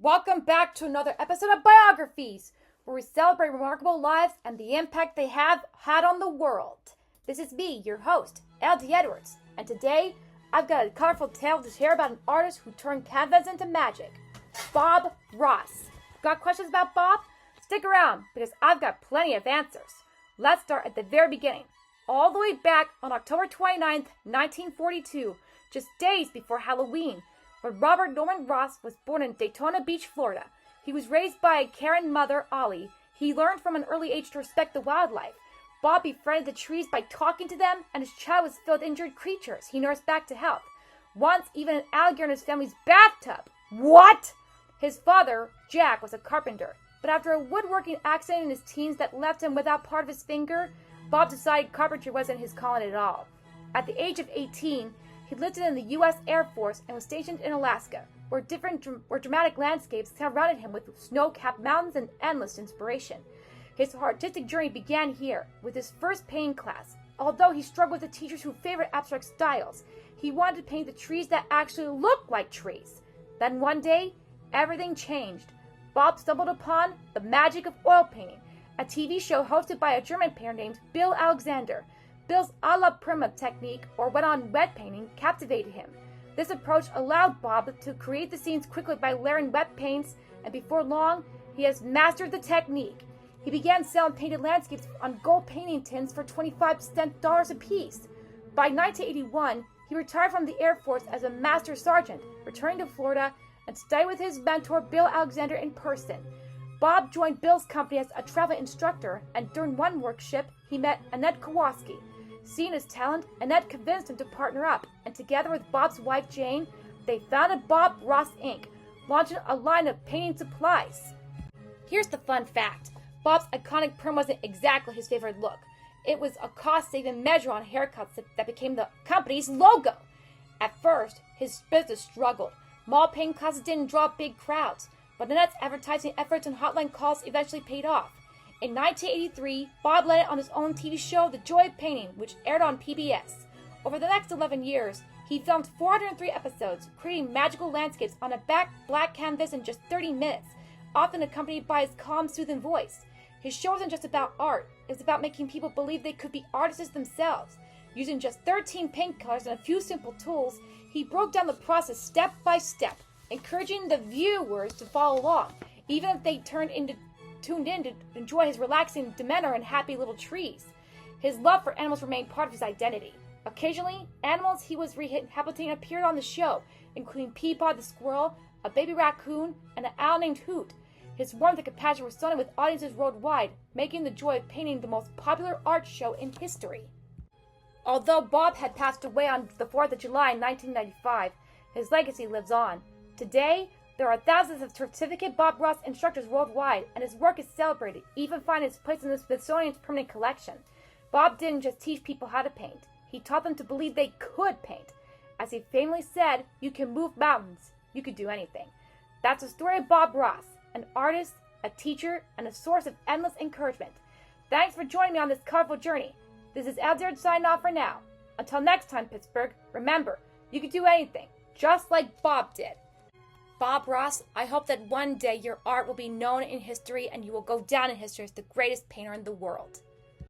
welcome back to another episode of Biographies, where we celebrate remarkable lives and the impact they have had on the world. This is me, your host, L.D.E, and today I've got a colorful tale to share about an artist who turned canvas into magic, Bob Ross. Got questions about Bob? Stick around, because I've got plenty of answers. Let's start at the very beginning, all the way back on October 29th, 1942, just days before Halloween, when Robert Norman Ross was born in Daytona Beach, Florida. He was raised by a caring mother, Ollie. He learned from an early age to respect the wildlife. Bob befriended the trees by talking to them, and his child was filled with injured creatures he nursed back to health. Once, even an alligator in his family's bathtub. What? His father, Jack, was a carpenter, but after a woodworking accident in his teens that left him without part of his finger, Bob decided carpentry wasn't his calling at all. At the age of 18, he enlisted in the U.S. Air Force and was stationed in Alaska, where dramatic landscapes surrounded him with snow-capped mountains and endless inspiration. His artistic journey began here, with his first painting class. Although he struggled with the teachers who favored abstract styles, he wanted to paint the trees that actually looked like trees. Then one day, everything changed. Bob stumbled upon the magic of oil painting, a TV show hosted by a German painter named Bill Alexander. Bill's a la prima technique, or wet-on wet painting, captivated him. This approach allowed Bob to create the scenes quickly by layering wet paints, and before long, he has mastered the technique. He began selling painted landscapes on gold painting tins for 25 dollars a piece. By 1981, he retired from the Air Force as a master sergeant, returning to Florida and studied with his mentor Bill Alexander in person. Bob joined Bill's company as a travel instructor, and during one workshop, he met Annette Kowalski. Seeing his talent, Annette convinced him to partner up, and together with Bob's wife Jane, they founded Bob Ross Inc., launching a line of painting supplies. Here's the fun fact. Bob's iconic perm wasn't exactly his favorite look. It was a cost-saving measure on haircuts that became the company's logo. At first, his business struggled. Mall painting classes didn't draw big crowds, but Annette's advertising efforts and hotline calls eventually paid off. In 1983, Bob landed on his own TV show, The Joy of Painting, which aired on PBS. Over the next 11 years, he filmed 403 episodes, creating magical landscapes on a black canvas in just 30 minutes, often accompanied by his calm, soothing voice. His show wasn't just about art, it was about making people believe they could be artists themselves. Using just 13 paint colors and a few simple tools, he broke down the process step by step, encouraging the viewers to follow along, even if they tuned in to enjoy his relaxing demeanor and happy little trees. His love for animals remained part of his identity. Occasionally, animals he was rehabilitating appeared on the show, including Peapod the squirrel, a baby raccoon, and an owl named Hoot. His warmth and compassion were stunning with audiences worldwide, making The Joy of Painting the most popular art show in history. Although Bob had passed away on the 4th of July in 1995, his legacy lives on. Today, there are thousands of certificate Bob Ross instructors worldwide, and his work is celebrated, even finding its place in the Smithsonian's permanent collection. Bob didn't just teach people how to paint. He taught them to believe they could paint. As he famously said, you can move mountains, you could do anything. That's the story of Bob Ross, an artist, a teacher, and a source of endless encouragement. Thanks for joining me on this colorful journey. This is L.D.E signing off for now. Until next time, Pittsburgh, remember, you can do anything, just like Bob did. Bob Ross, I hope that one day your art will be known in history and you will go down in history as the greatest painter in the world.